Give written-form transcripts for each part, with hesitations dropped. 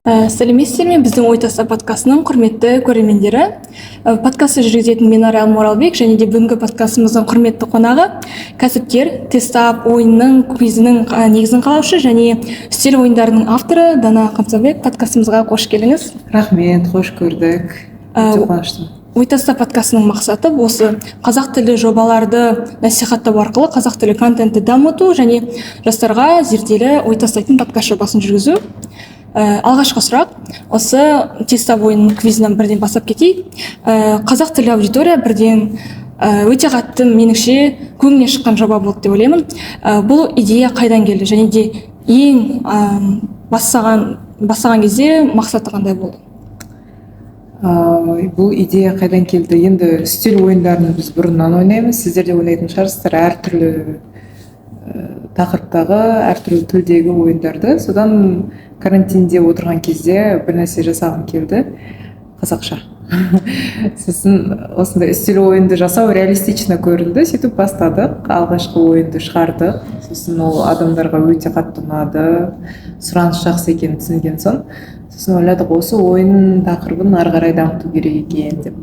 Сәлеметсіздер ме? Біздің ой таста подкастының құрметті көрермендері. Подкастты жүргізетін мен Арал Моралбек және де бүгінгі подкастымыздың құрметті қонағы кәсіпкер, тестап ойынның квизінің негізін қалаушы және үстел ойындарының авторы Дана Қамзабек. Подкастымызға қош келдіңіз. Рахмет, қош көрдік. Өте қуаныштымын. Ой таста подкастының мақсаты осы қазақ тілі жобаларды насихаттау арқылы қазақ тілі контентті дамыту және жастарға зерделі ой тастайтын подкаст жобасын жүргізу. Алғашқы сұрақ осы тестап ойынның квизінен бірден бастап кетейік. Қазақ тілі аудитория бірден өте қатты меніңше көңіліне шыққан жоба болды деп ойлаймын. Бұл идея қайдан келді және де ең бастаған кезде мақсаты қандай болды? Бұл идея қайдан келді? Енді үстел ойындарын біз бұрыннан ойнаймыз. Сіздер де ойнайтын шығарсыздар әртүрлі тақырыптағы, әртүрлі тілдегі ойындарды. Содан карантинде отырған кезде бір нәрсе жасағым келді, қазақша. Сосын осындай үстел ойынды жасау реалистично көрінді, сөйтіп бастадық. Алғашқы ойынды шығардық. Сосын ол адамдарға өте қатты ұнады, сұраныс жақсы екенін түсінген соң сосын ойладық, осы ойын тақырыбын ары қарай дамыту керек екен деп.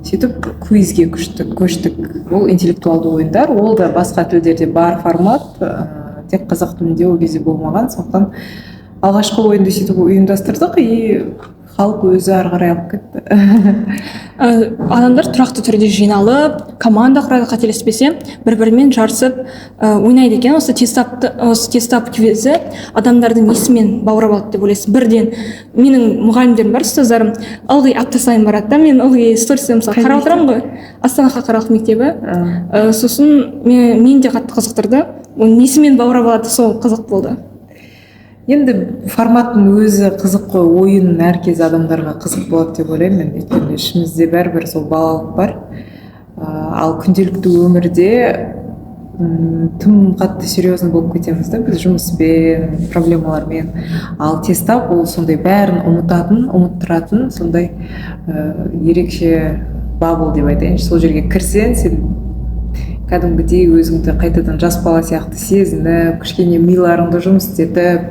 Сөйтіп квизге көштік. Ол интеллектуалды ойындар, ол да басқа тілдерде бар формат, тек қазақ тілінде ол кезде болмаған. Сондықтан алғашқы ойынды сөйтіп ұйымдастырдық и халық өзі ары қарай алып кетті. Адамдар тұрақты түрде жиналып, команда құрады, қателеспесем, бір-бірімен жарысып ойнайды екен. Осы тестап квизі адамдардың несімен баурап алды деп ойлайсыз? Бірден менің мұғалімдерім бар, ұстаздарым ылғи апта сайын барады да, мен ылғи стористе мысалы қарап отырамын ғой, Астана халықаралық мектебі. Сосын мен де қатты қызықтырды. Несімен баурап алады, сол қызық болды. Енді форматтың өзі қызық қой, ойын әркез адамдарға қызық болады деп ойлаймын. Өйткені ішімізде бәрібір сол балалық бар. Ал күнделікті өмірде тым қатты серьезный болып кетеміз да, біз жұмыспен, проблемалармен. Ал тестап ол сондай бәрін ұмыттыратын сондай ерекше бабл деп айтайыншы. Сол жерге кірсең, сен кәдімгідей өзіңді қайтадан жас бала сияқты сезініп, кішкене миларыңды жұмыс істетіп,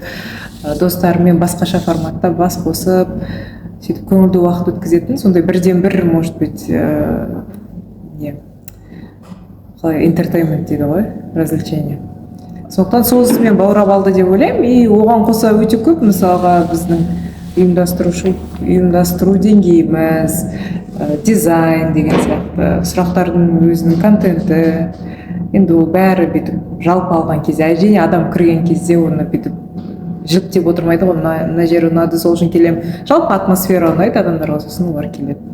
достарымен басқаша форматта бас қосып, сөйтіп көңілді уақыт өткізетін, сондай бірден бір, может быть, entertainment дейді ғой, развлечение. Сондықтан сол ісімен баурап алды деп ойлаймын, и оған қоса өте көп, мысалға біздің ұйымдастыру деңгейіміз, дизайн деген сияқты сұрақтардың өзінің контенті, енді ол бәрі бүйтіп жалпы алған кезде, және адам кірген кезде оны бүйтіп жіктеп отырмайды ғой, мына жері ұнады, сол үшін келем. Жалпы атмосфера ұнайды адамдарға, сосын олар келеді.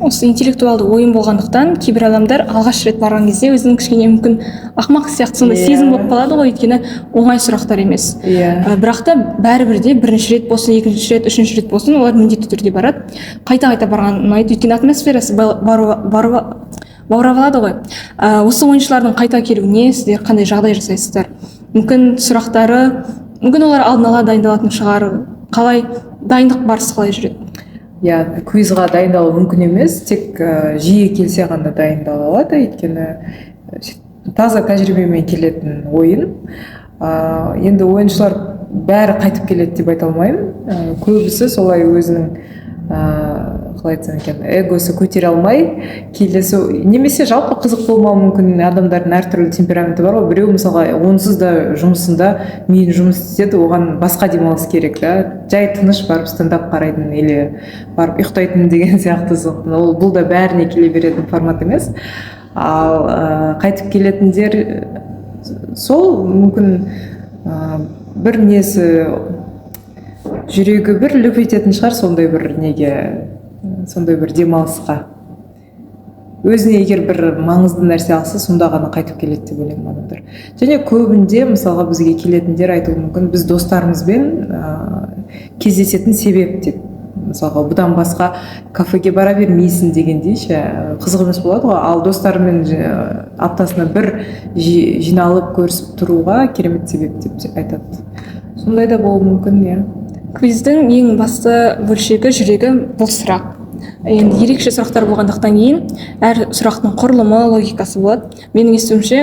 Осы интеллектуалды ойын болғандықтан кейбір адамдар алғаш рет барған кезде өзінің кішкене мүмкін ақымақ сияқты сондай сезім болып қалады ғой, өйткені оңай сұрақтар емес. Бірақ та бәрібір де бірінші рет болсын, екінші рет, үшінші рет болсын, олар міндетті түрде барады. Қайта барған ұнайды, өйткені атмосферасы баурап алады ғой. Осы ойыншылардың қайта келуіне сіздер қандай жағдай жасайсыздар? Мүмкін сұрақтары, мүмкін олар алдын ала дайындалатын шығар, қалай дайындық барысы қалай жүреді? Квизға дайындалу мүмкін емес, тек жиі келсе ғана дайындала алады, өйткені таза тәжірибемен келетін ойын. Енді ойыншылар бәрі қайтып келеді деп айта алмаймын. Көбісі солай өзінің қалай айтсам екен, эгосы көтере алмай келесі, немесе жалпы қызық болмауы мүмкін, адамдардың әртүрлі темпераменті бар ғой. Біреу мысалға онсыз да жұмысында мен жұмыс істеді, оған басқа демалыс керек та, жай тыныш барып стендап қарайтын или барып ұйықтайтын деген сияқты. Ол бұл да бәріне келе беретін формат емес. Ал қайтып келетіндер сол мүмкін бір несі жүрегі бір лүп ететін шығар, сондай бір неге, сондай бір демалысқа. Өзіне егер бір маңызды нәрсе алса, сонда ғана қайтып келеді деп ойлаймын адамдар. Және көбінде мысалға бізге келетіндер айтуы мүмкін, біз достарымызбен кездесетін себеп деп. Мысалға бұдан басқа кафеге бара бермейсің дегендей қызық емес болады ғой. Ал достарымен аптасына бір жиналып көрісіп тұруға керемет себеп деп айтады. Сондай да болуы мүмкін, Квиздің ең басты бөлшегі жүрегі бұл сұрақ. енді ерекше сұрақтар болғандықтан кейін әр сұрақтың құрылымы логикасы болады. Менің естуімше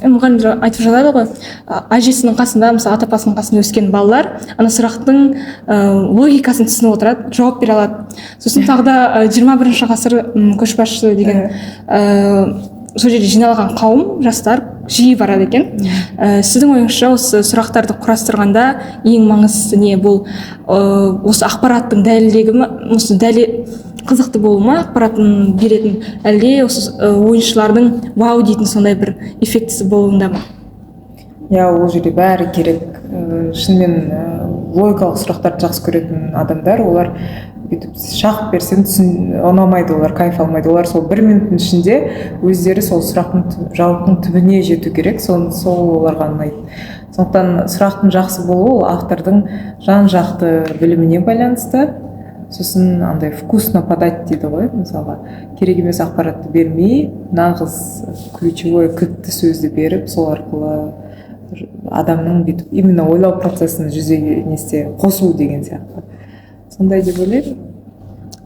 мұғалімдер айтып жатады ғой, әжесінің қасында мысалы ата апасының қасында өскен балалар ана сұрақтың логикасын түсініп отырады, жауап бере алады. Сосын тағы да 21 ғасыр көшбасшысы деген сол жерде жиналған қауым жастар жиі барады екен. Сіздің ойыңызша осы сұрақтарды құрастырғанда ең маңыздысы не? Бұл осы ақпараттың дәлелдігі ме, осы қызықты болу ма ақпаратын беретін, әлде осы ойыншылардың вау дейтін сондай бір эффектісі болуында ма? Ол жерде бәрі керек. Шынымен логикалық сұрақтарды жақсы көретін адамдар, олар бүйтіп шағып берсең ұнамайды, олар кайф алмайды. Олар сол 1 минуттың ішінде өздері сол сұрақтың жауаптың түбіне жету керек, сол оларға ұнайды. Сондықтан сұрақтың жақсы болуы ол автордың жан-жақты біліміне байланысты. Сосын андай вкусно подать дейді ғой, мысалға керек емес ақпаратты бермей, нағыз ключевой кілтті сөзді беріп, сол арқылы адамның бүйтіп именно ойлау процесін жүзеге қосу деген сияқты. Сондай деп ойлаймын.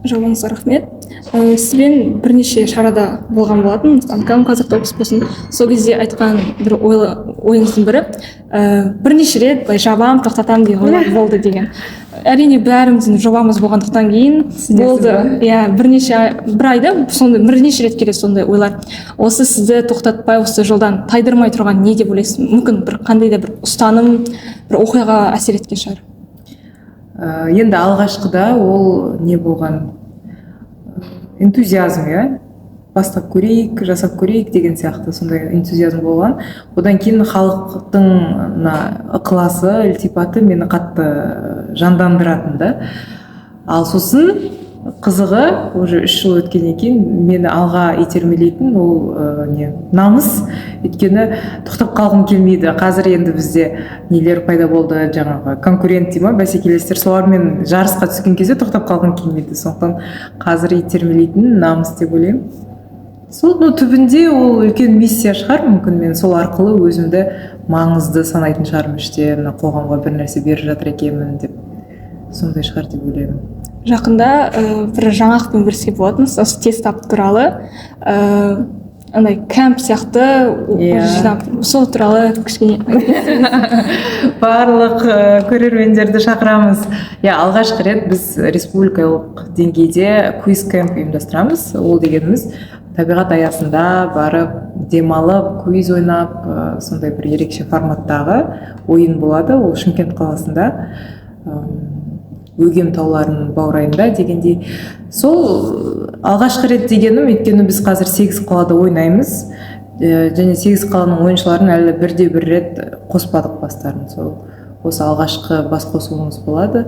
Жауабыңызға рахмет. Сізбен бірнеше шарада болған болатын, қазақ топс болсын. Сол кезде айтқан бір ойыңыздың бірі, бірнеше рет жабам, тоқтатам деген ойлар болды деген. Әрине бәріміздің жобамыз болғандықтан кейін болды. Бір айда сондай бірнеше рет келеді сондай ойлар. Осы сізді тоқтатпай, осы жолдан тайдырмай тұрған не деп ойлайсыз? Мүмкін бір қандай да бір ұстаным, бір оқиға әсер еткен шығар. Енді алғашқыда ол не болған, энтузиазм, бастап көрейік, жасап көрейік деген сияқты сондай энтузиазм болған. Одан кейін халықтың ықыласы, ілтипаты мені қатты жандандыратын да. Ал сосын қызығы уже 3 жыл өткеннен кейін мені алға итермелейтін ол намыс. Өйткені тоқтап қалғым келмейді. Қазір енді бізде нелер пайда болды, жаңағы конкурент дейма, бәсекелестер, солармен жарысқа түскен кезде тоқтап қалғым келмейді. Сондықтан қазір итермелейтін намыс деп ойлаймын. Сол түбінде ол үлкен миссия шығар, мүмкін мен сол арқылы өзімді маңызды санайтын шығармын, іште қоғамға бір нәрсе беріп жатыр екенмін деп. Сондай шығар деп ойлаймын. Жақында бір жаңалықпен бөліскен болатынбыз, осы тест-ап туралы, андай кэмп сияқты жинап, сол туралы кішкене барлық көрермендерді шақырамыз. Алғашқы рет біз республикалық деңгейде квиз-кэмп ұйымдастырамыз. Ол дегеніміз табиғат аясында барып, демалып, квиз ойнап, сондай бір ерекше форматтағы ойын болады. Ол Шымкент қаласында, Өгем тауларының баурайында дегендей. Сол алғашқы рет дегенім, өйткені біз қазір 8 қалада ойнаймыз, және 8 қаланың ойыншыларын әлі бір рет қоспадық бастарын. Сол осы алғашқы бас қосуымыз болады.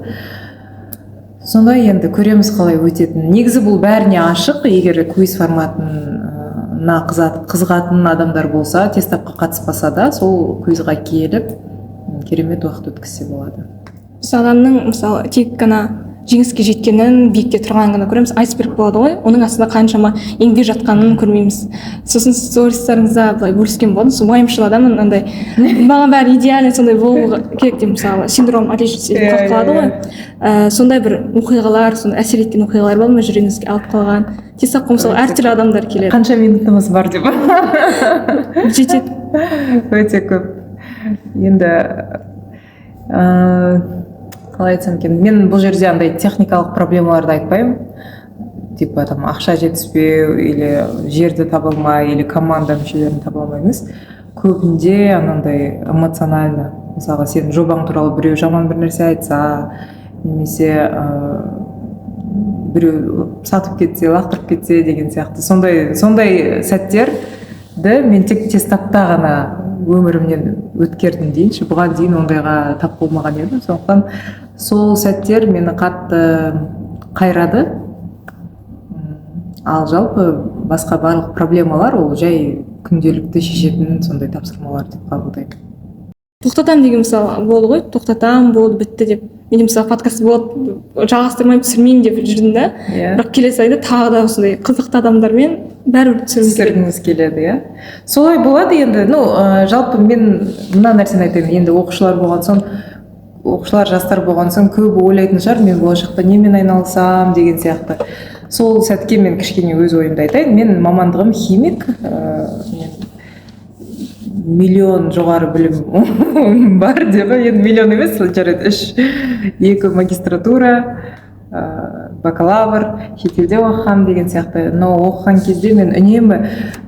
Сондай енді көреміз қалай өтетін. Негізі бұл бәріне ашық, егер квиз форматына қызығатын адамдар болса, тест-апқа қатыспаса да, сол квизға келіп, керемет уақыт өткізсе болады. Біз адамның мысалы тек қана жеңіске жеткенін, биікте тұрғанын ғана көреміз, айсберг болады ғой, оның астында қаншама еңбек жатқанын көрмейміз. Сосын стористеріңізде былай бөліскен болдыңыз, уайымшыл адаммын, андай маған бәрі идеально сондай болу керек деп, мысалы синдром отличницы деп қалады ғой. Сондай бір оқиғалар, сондай әсер еткен оқиғалар болды ма, жүрегіңізге алып қалған? Тест-апқа мысалы әртүрлі адамдар келеді. Қанша минутымыз бар деп? Жетеді. Өте көп. Енді қалай айтсам екен, мен бұл жерде андай техникалық проблемаларды айтпаймын, типа там ақша жетіспеу или жерді таба алмай или команда мүшелерін таба алмаймыз. Көбінде анандай эмоционально, мысалға сенің жобаң туралы біреу жаман бір нәрсе айтса, немесе біреу сатып кетсе, лақтырып кетсе деген сияқты, сондай сәттерді мен тек тест-апта ғана өмірімнен өткердім дейінші. Бұған дейін ондайға тап болмаған едім. Сондықтан сол сәттер мені қатты қайрады. Ал жалпы басқа барлық проблемалар ол жай күнделікті шешетін сондай тапсырмалар деп қабылдаймын. Тоқтатам деген мысалы болды ғой, тоқтатам, болды, бітті деп. Мен мысалы подкаст болды, жалғастырмай түсірмеймін деп жүрдім да. Бірақ келесі айда тағы да осындай қызықты адамдармен бәрібір түсіргіңіз келеді, Солай болады енді. Жалпы мен мына нәрсені айтайын, енді оқушылар жастар болған соң көбі ойлайтын шығар, мен болашақта немен айналысам деген сияқты. сол сәтке мен кішкене өз ойымды айтайын. Мен мамандығым химик, миллион жоғары білім бар деп, енді миллион емес, жарайды, 2 магистратура, бакалавр, шетелде оқығам деген сияқты. Но оқыған кезде мен үнемі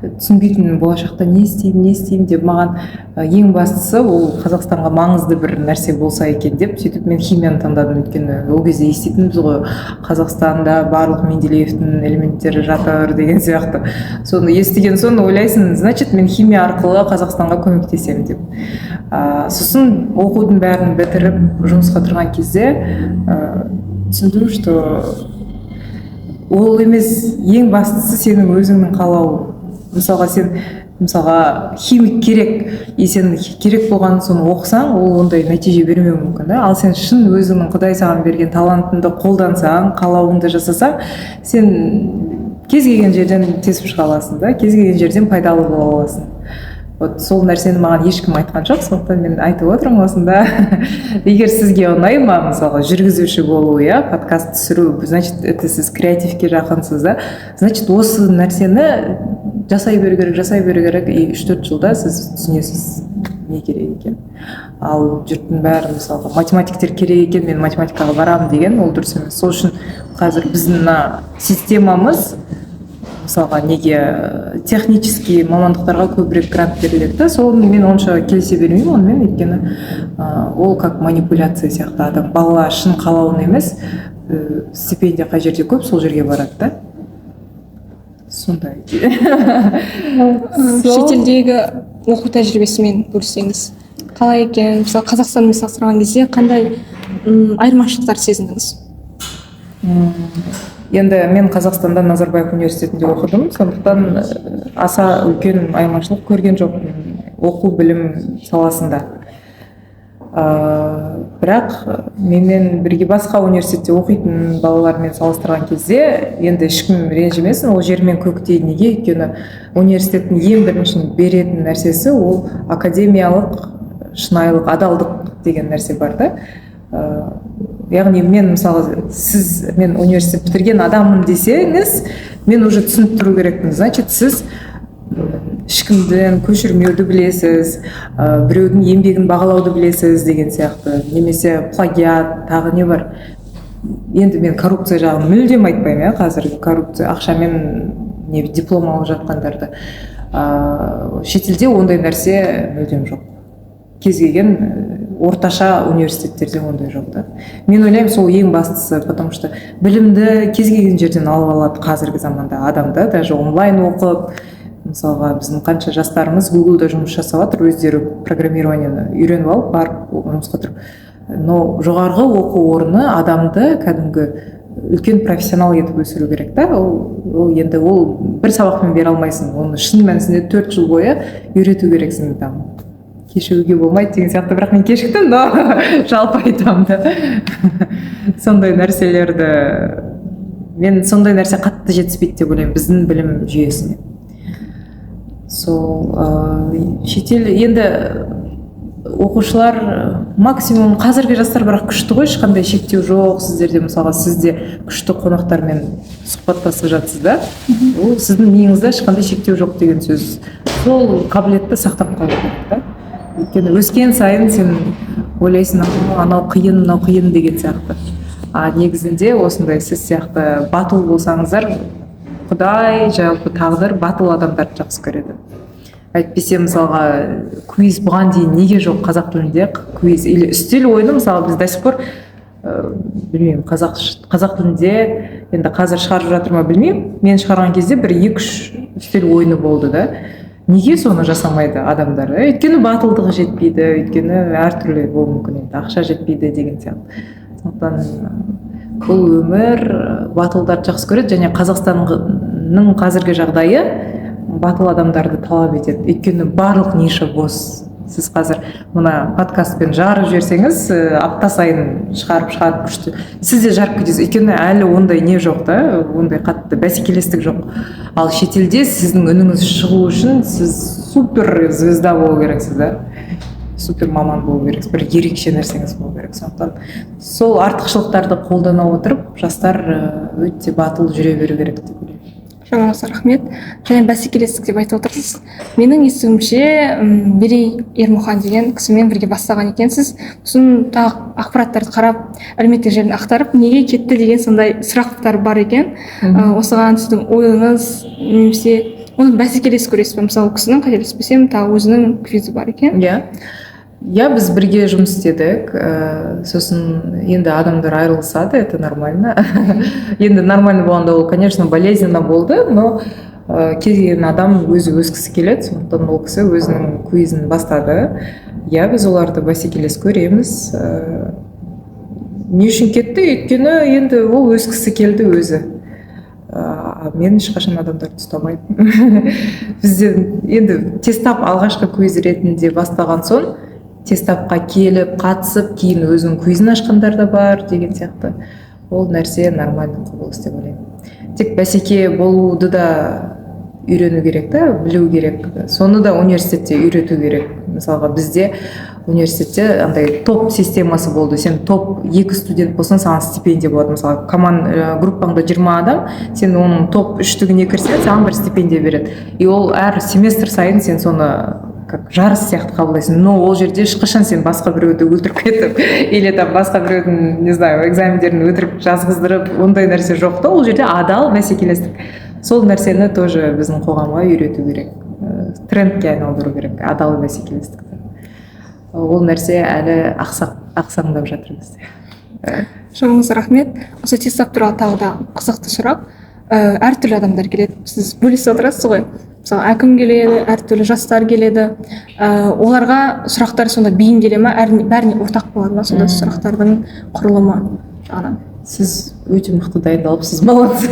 түсінбейтінмін, болашақта не істеймін деп. Маған ең бастысы ол Қазақстанға маңызды бір нәрсе болса екен деп, сөйтіп мен химияны таңдадым. Өйткені ол кезде еститінбіз ғой, Қазақстанда барлық Менделеевтің элементтері жатыр деген сияқты. Соны естіген соң ойлайсың, значит мен химия арқылы Қазақстанға көмектесемін деп. Сосын оқудың бәрін бітіріп жұмысқа тұрған кезде түсіндім, что ол емес, ең бастысы сенің өзіңнің қалауың. Мысалға химик керек, и сен керек болған соны оқысаң, ол ондай нәтиже бермеуі мүмкін, да? Ал сен шын өзіңнің Құдай саған берген талантыңды қолдансаң, қалауыңды жасасаң, сен кез келген жерден тесіп шыға аласың, да? Кез келген жерден пайдалы бола аласың. Вот сол нәрсені маған ешкім айтқан жоқ, сондықтан мен айтып отырмын осында. Егер сізге ұнай ма, мысалы, жүргізуші болу, подкаст түсіру, значит, это сіз креативке жақынсыз, да? Значит, осы нәрсені жасай беру керек, и 3-4 жылда сіз түсінесіз не керек екен. Ал жұрттың бәрі, мысалы, математиктер керек екен, мен математикаға барамын деген, ол дұрыс емес. Сол үшін қазір біздің системамыз, мысалға, неге технический мамандықтарға көбірек грант беріледі, да? Соны мен онша келісе бермеймін онымен, өйткені ол как манипуляция сияқты. Адам бала шын қалауын емес, стипендия қай жерде көп, сол жерге барады, да? Сондай. Шетелдегі оқу тәжірибесімен бөліссеңіз, қалай екен? Мысалы, Қазақстанмен салыстырған кезде қандай айырмашылықтар сезіндіңіз? Енді мен Қазақстанда Назарбаев университетінде оқыдым, сондықтан аса үлкен айырмашылық көрген жоқпын оқу білім саласында. Бірақ менен бірге басқа университетте оқитын балалармен салыстырған кезде енді ешкім ренжімесін, ол жер мен көктей. Неге? Өйткені университеттің ең бірінші беретін нәрсесі ол академиялық шынайылық, адалдық деген нәрсе бар, да? Яғни мен, мысалы, мен университет бітірген адаммын десеңіз, мен уже түсініп тұру керекпін. Значит, сіз ешкімден көшірмеуді білесіз, біреудің еңбегін бағалауды білесіз деген сияқты. Немесе плагиат, тағы не бар. Енді мен коррупция жағын мүлдем айтпаймын, қазіргі коррупция, ақшамен диплом алып жатқандарды. Шетелде ондай нәрсе мүлдем жоқ. Кез келген орташа университеттерде ондай жоқ, да. Мен ойлаймын, сол ең бастысы, потому что білімді кез келген жерден алып алады қазіргі заманда адамда, даже онлайн оқып. Мысалға, біздің қанша жастарымыз Google-да жұмыс жасап жатыр, өздері программированияны үйреніп алып, барып жұмысқа тұрып. Но жоғарғы оқу орны адамды кәдімгі үлкен профессионал етіп өсіру керек, да. Ол енді бір сабақпен бере алмайсың, оны шын мәнісінде 4 жыл бойы үйрету керексің, там. Кешігуге болмайды деген сияқты, бірақ мен кешіктім, но жалпы айтамын, да. Сондай нәрселерді, мен сондай нәрсе қатты жетіспейді деп ойлаймын біздің білім жүйесіне. Сол шетел, енді оқушылар максимум, қазіргі жастар бірақ күшті ғой, ешқандай шектеу жоқ. Сіздерде, мысалға, сізде күшті қонақтармен сұхбаттасып жатсыз, да? Ол сіздің миыңызда ешқандай шектеу жоқ деген сөз. Сол қабілетті сақтап қалу керек, да? Өйткені өскен сайын сен ойлайсың, анау қиын, мынау қиын деген сияқты. Негізінде осындай сіз сияқты батыл болсаңыздар, Құдай, жалпы тағдыр батыл адамдарды жақсы көреді. Әйтпесе, мысалға, квиз бұған дейін неге жоқ қазақ тілінде? Квиз или үстел ойыны, мысалы, біз до сих пор, білмеймін, қазақ тілінде енді қазір шығарып жатыр ма білмеймін. Мен шығарған кезде 1-2 үстел ойыны болды, да. Неге соны жасамайды адамдар? Өйткені батылдығы жетпейді, өйткені әртүрлі болуы мүмкін, енді ақша жетпейді деген сияқты. Сондықтан бұл өмір батылдарды жақсы көреді, және Қазақстанның қазіргі жағдайы батыл адамдарды талап етеді. Өйткені барлық ниша бос. Сіз қазір мына подкастпен жарып жіберсеңіз, апта сайын шығарып күшті. Сіз де жарып кетесіз. Өйткені әлі ондай не жоқ, да, ондай қатты бәсекелестік жоқ. Ал шетелде сіздің үніңіз шығу үшін сіз супер звезда болу керексіз, да? Супер маман болу керексіз, бір ерекше нәрсеңіз болу керек. керек. Сондықтан сол артықшылықтарды қолдана отырып жастар өте батыл жүре беру керек деп ойлаймын. Жауабыңызға рахмет. Және бәсекелестік деп айтып отырсыз. Менің естуімше Мерей Ермұхан деген кісімен бірге бастаған екенсіз. Сосын тағы ақпараттарды қарап, әлеуметтік желіні ақтарып, неге кетті деген сондай сұрақтар бар екен. Осыған сіздің ойыңыз, немесе оны бәсекелес көресіз бе? Мысалы, кісінің қателеспесем, тағы өзінің квизі бар екен. Иә, біз бірге жұмыс істедік. Сосын енді адамдар айырылысады, это нормально. Енді нормально болғанда ол, конечно, болезненно болды, но кез келген адам өзі өскісі келеді, сондықтан ол кісі өзінің квизін бастады. Иә, біз оларды бәсекелес көреміз. Не үшін кетті? Өйткені енді ол өскісі келді өзі. Мен ешқашан адамдарды ұстамаймын. Бізде енді тестап алғашқы квиз ретінде бастаған соң тестапқа келіп қатысып кейін өзінің квизін ашқандар да бар деген сияқты. Ол нәрсе нормальный құбылыс деп ойлаймын. Тек бәсеке болуды да үйрену керек та, білу керек. Соны да университетте үйрету керек. Мысалға бізде университетте андай топ системасы болды. Сен топ 2 студент болсаң, саған стипендия болады. Мысалы, группаңда 20 адам, сен оның топ 3-тігіне кірсең, саған бір стипендия береді. И ол әр семестр сайын сен соны как жарыс сияқты қабылдайсың. Но ол жерде ешқашан сен басқа біреуді өлтіріп кетіп, или там басқа біреудің, не знаю, экзамендерін өтірік жазғыздырып, ондай нәрсе жоқ та. Ол жерде адал бәсекелестік. Сол нәрсені тоже біздің қоғамға үйрету керек. Трендке айналдыру керек, адал бәсекелестікті. Ол нәрсе әлі ақсаңдап жатыр бізде. Жауабыңызға рахмет. Осы тестап туралы тағы да қызықты сұрақ. Әртүрлі адамдар келеді. Сіз бөлісіп отырасыз ғой. Мысалы, әкім келеді, әртүрлі жастар келеді. Оларға сұрақтар сонда бейімделе ме, бәріне ортақ болады ма сонда сұрақтардың құрылымы жағынан? Сіз өте мықты дайындалыпсыз, молодцы.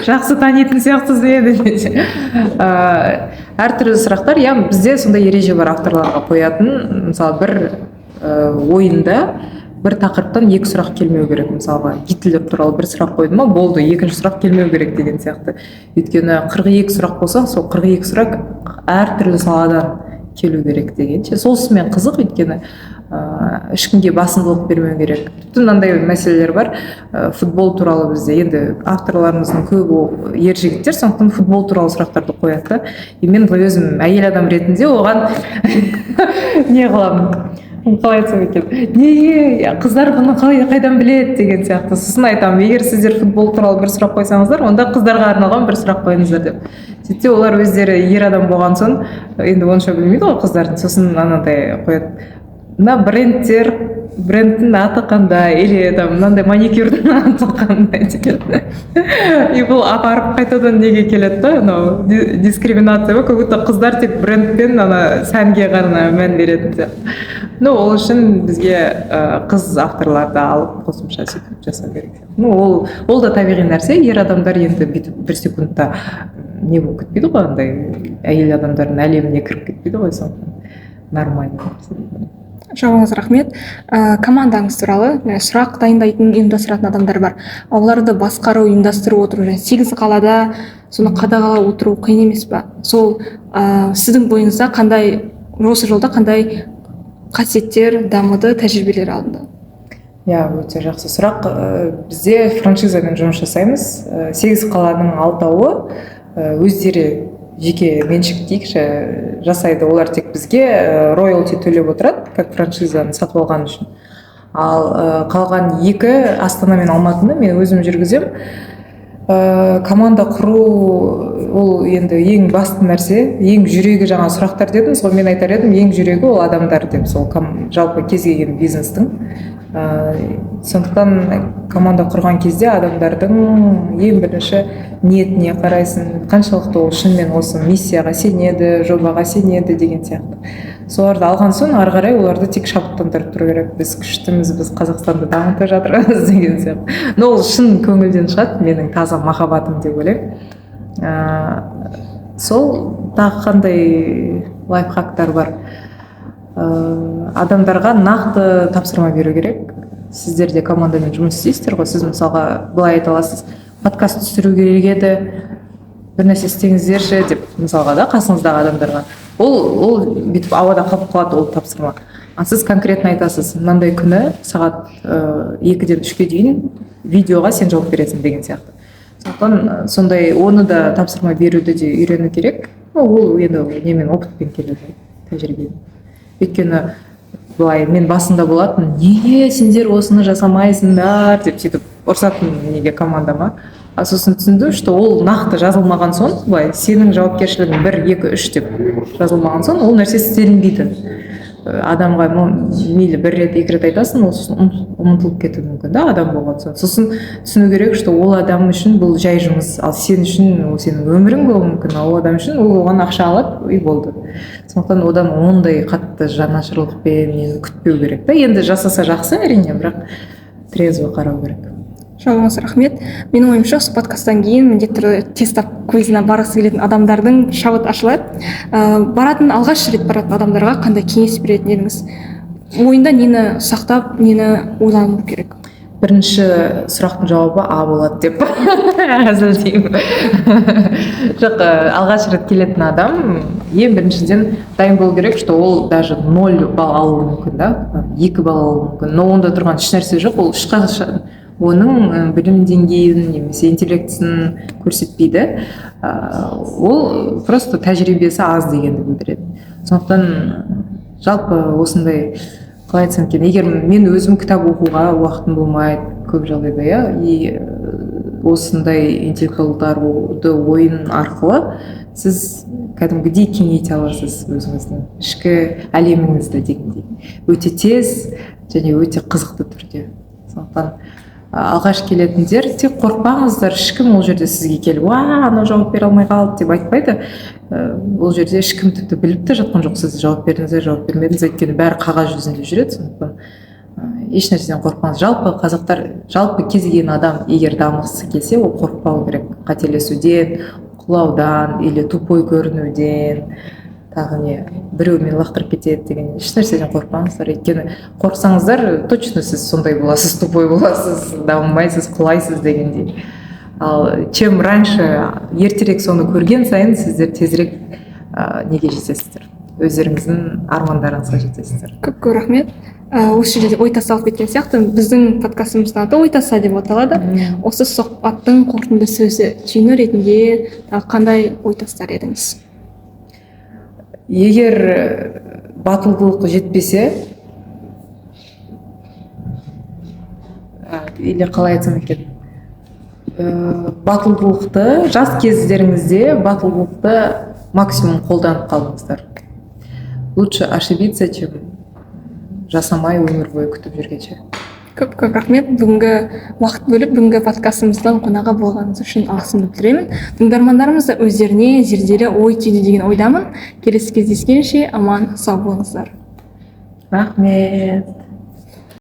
Жақсы танитын сияқтысыз еді. Әртүрлі сұрақтар, иә, бізде сондай ереже бар авторларға қоятын. Мысалы, бір ойында бір тақырыптан 2 сұрақ келмеу керек. Мысалға, Гитлер туралы бір сұрақ қойды ма, болды, 2-ші сұрақ келмеу керек деген сияқты. Өйткені 42 сұрақ болса, сол 42 сұрақ әртүрлі саладан келу керек дегенше. Солысымен қызық, өйткені ешкімге басымдылық бермеу керек. Тіпті мынандай мәселелер бар. Футбол туралы бізде енді авторларымыздың көбі ер жігіттер, сондықтан футбол туралы сұрақтарды қояды. И мен өзім әйел адам ретінде оған не қыламын? Қалай айтсам екен, неге қыздар бұны қайдан біледі деген сияқты. Сосын айтамын, егер сіздер футбол туралы бір сұрақ қойсаңыздар, онда қыздарға арналған бір сұрақ қойыңыздар деп. Сөйтсе олар өздері ер адам болған соң енді онша білмейді ғой қыздардың. Сосын анандай қояды, мына брендтің аты қандай, или мынандай маникюрдің аты қандай деген. И бұл апарып қайтадан неге келеді да, анау дискриминация ба, как будто қыздар тек брендпен сәнге ғана мән беретін сияқты. Ол үшін бізге қыз авторларды алып қосымша сөйтіп жасау керек. Ол да табиғи нәрсе. Ер адамдар енді бүйтіп бір секундта не болып кетпейді ғой, андай әйел адамдардың әлеміне кіріп кетпейді ғой, сондықтан нормально. Жауабыңызға рахмет. Командаңыз туралы сұрақ дайындайтын, ұйымдастыратын адамдар бар. Оларды басқару, ұйымдастыру отыру, 8 қалада соны қадағалап отыру қиын емес па? Сол сіздің бойыңызда қандай, осы жолда қандай қасиеттер дамыды, тәжірибелер алынды? Иә, өте жақсы сұрақ. Бізде франшизамен жұмыс жасаймыз. 8 қаланың 6-ы өздері жеке меншік дейікші жасайды. Олар тек бізге роялти төлеп отырады, как франшизаны сатып алған үшін. Ал қалған 2 Астана мен Алматыны мен өзім жүргізем. Команда құру ол енді ең басты нәрсе, ең жүрегі, жаңа сұрақтар дедім, сол мен айтар едім, ең жүрегі ол адамдар деп, сол жалпы кез келген бизнестің. Сондықтан команда құрған кезде адамдардың ең бірінші ниетіне қарайсың, қаншалықты ол шынымен осы миссияға сенеді, жобаға сенеді деген сияқты. Соларды алған соң ары қарай оларды тек шабыттандырып тұру керек. Біз күштіміз, біз Қазақстанды дамытып жатырмыз деген сияқты. Ол шын көңілден шығады, менің таза махаббатым деп ойлаймын. Сол тағы қандай лайфхактар бар? Адамдарға нақты тапсырма беру керек. Сіздер де командамен жұмыс істейсіздер ғой. Сіз мысалға былай айта аласыз, подкаст түсіру керек еді, бір нәрсе істеңіздерші деп, мысалға да қасыңыздағы адамдарға. Ол бүйтіп ауада қалып қалады, ол тапсырма. сіз конкретно айтасыз, мынандай күні сағат 2-ден 3-ке дейін видеоға сен жауап бересің деген сияқты. Сондықтан сондай оны да тапсырма беруді де үйрену керек. Ол енді немен опытпен келеді, тәжірибемен. Өйткені былай мен басында болатын, неге сендер осыны жасамайсыңдар деп сөйтіп ұрсатын неге командама. Сосын түсінді, что ол нақты жазылмаған соң, былай сенің жауапкершілігің 1, 2, 3 деп жазылмаған соң ол нәрсе істелінбейді. Адамға мейлі 1 рет 2 рет айтасың, ол сосын ұмытылып кетуі мүмкін да, адам болған соң. Сосын түсіну керек, что ол адам үшін бұл жай жұмыс, ал сен үшін ол сенің өмірің болуы мүмкін, ал ол адам үшін ол оған ақша алады и болды. Сондықтан одан ондай қатты жанашырлықпен нені күтпеу керек та. Енді жасаса жақсы әрине, бірақ трезво қарау керек. Жауабыңыз рахмет. Менің ойымша осы подкасттан кейін міндетті түрде тестап квизіне барғысы келетін адамдардың шабыт ашылады. Баратын алғаш рет баратын адамдарға қандай кеңес беретін едіңіз? Ойында нені сақтап, нені ойлану керек? Бірінші сұрақтың жауабы А болады деп әзілдеймін. Жоқ, алғаш рет келетін адам ең біріншіден дайын болу керек, что ол даже 0 балл алуы мүмкін да, 2 балл алуы мүмкін. Но онда тұрған еш нәрсе жоқ, ол ешқашан оның білім деңгейін немесе интеллектісін көрсетпейді. Ол просто тәжірибесі аз дегенді білдіреді. Сондықтан жалпы осындай қалай айтсам екен, егер мен өзім кітап оқуға уақытым болмайды көп жағдайда, и осындай интеллектуалдарды ойын арқылы сіз кәдімгідей кеңейте аласыз өзіңіздің ішкі әлеміңізді дегендей. Өте тез және өте қызықты түрде. Сондықтан алғаш келетіндер тек қорықпаңыздар, ешкім ол жерде сізге келіп, анау жауап бере алмай қалды деп айтпайды. Ол жерде ешкім тіпті біліп те жатқан жоқ, сіз жауап бердіңіз, жауап бермедіңіз, өйткені бәрі қағаз жүзінде жүреді. Сондықтан еш нәрседен қорықпаңыз. Жалпы қазақтар, жалпы кез келген адам егер дамығысы келсе, ол қорықпау керек. Қателесуден, құлаудан или тупой көрінуден, тағы не, біреумен лақтырып кетеді деген еш нәрседен қорықпаңыздар. Өйткені қорықсаңыздар, точно сіз сондай боласыз, тупой боласыз, дамымайсыз, құлайсыз дегендей. Ал чем раньше, ертерек соны көрген сайын сіздер тезірек неге жетесіздер, өздеріңіздің армандарыңызға жетесіздер. Көп рахмет. Осы жерде ой тасталып кеткен сияқты, біздің подкастымыздың аты ой таста деп аталады. Осы сұхбаттың қорытынды сөзі түйіні ретінде қандай ой тастар едіңіз? Егер батылдылық жетпесе, или қалай айтсам екен, батылдылықты жас кездеріңізде батылдылықты максимум қолданып қалдыңыздар. Лучше ошибиться, чем жасамай өмір бойы күтіп жүргенше. Көп рахмет. Бүгінгі уақыт бөліп, бүгінгі подкастымыздан қонаға болғаныңыз үшін алғысымды білдіремін. Тыңдармандарымыз да өздеріне зерделі ой түйді деген ойдамын. Келесі кездескенше аман сау болыңыздар. Рахмет.